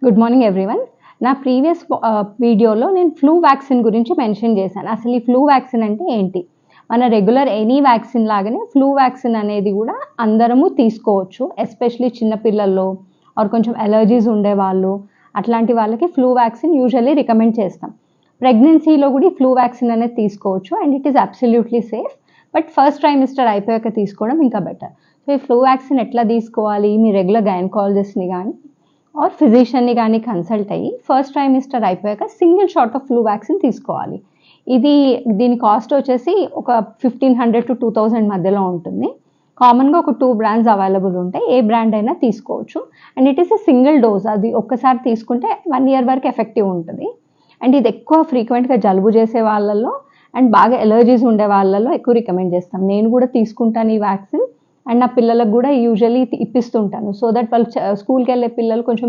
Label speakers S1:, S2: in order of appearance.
S1: Good morning everyone. నా previous వీడియోలో నేను ఫ్లూ వ్యాక్సిన్ గురించి మెన్షన్ చేశాను. అసలు ఈ ఫ్లూ వ్యాక్సిన్ అంటే ఏంటి? మన రెగ్యులర్ ఎనీ వ్యాక్సిన్ లాగానే ఫ్లూ వ్యాక్సిన్ అనేది కూడా అందరము తీసుకోవచ్చు. ఎస్పెషలీ చిన్నపిల్లల్లో ఆర్ కొంచెం అలర్జీస్ ఉండేవాళ్ళు, అట్లాంటి వాళ్ళకి ఫ్లూ వ్యాక్సిన్ యూజువల్లీ రికమెండ్ చేస్తాం. ప్రెగ్నెన్సీలో కూడా ఈ ఫ్లూ వ్యాక్సిన్ అనేది తీసుకోవచ్చు and it is absolutely safe. But first trimester అయిపోయాక తీసుకోవడం ఇంకా బెటర్. సో ఈ ఫ్లూ వ్యాక్సిన్ ఎట్లా తీసుకోవాలి? మీ రెగ్యులర్ గైనకాలజిస్ట్ని కానీ ఆర్ ఫిజిషియన్ని కానీ కన్సల్ట్ అయ్యి ఫస్ట్ ట్రైమిస్టర్ అయిపోయాక single shot of flu vaccine తీసుకోవాలి. దీని కాస్ట్ వచ్చేసి ఒక 1500 to 2000 మధ్యలో ఉంటుంది. కామన్గా ఒక 2 బ్రాండ్స్ అవైలబుల్ ఉంటాయి. ఏ బ్రాండ్ అయినా తీసుకోవచ్చు and it is a single dose. అది ఒక్కసారి తీసుకుంటే 1 year వరకు ఎఫెక్టివ్ ఉంటుంది. అండ్ ఇది ఎక్కువ ఫ్రీక్వెంట్గా జలుబు చేసే వాళ్ళల్లో అండ్ బాగా ఎలర్జీస్ ఉండే వాళ్ళల్లో ఎక్కువ రికమెండ్ చేస్తాం. నేను కూడా తీసుకుంటాను ఈ వ్యాక్సిన్ అండ్ నా పిల్లలకు కూడా యూజువల్లీ ఇప్పిస్తుంటాను. సో దట్ వాళ్ళు స్కూల్కి వెళ్ళే పిల్లలు కొంచెం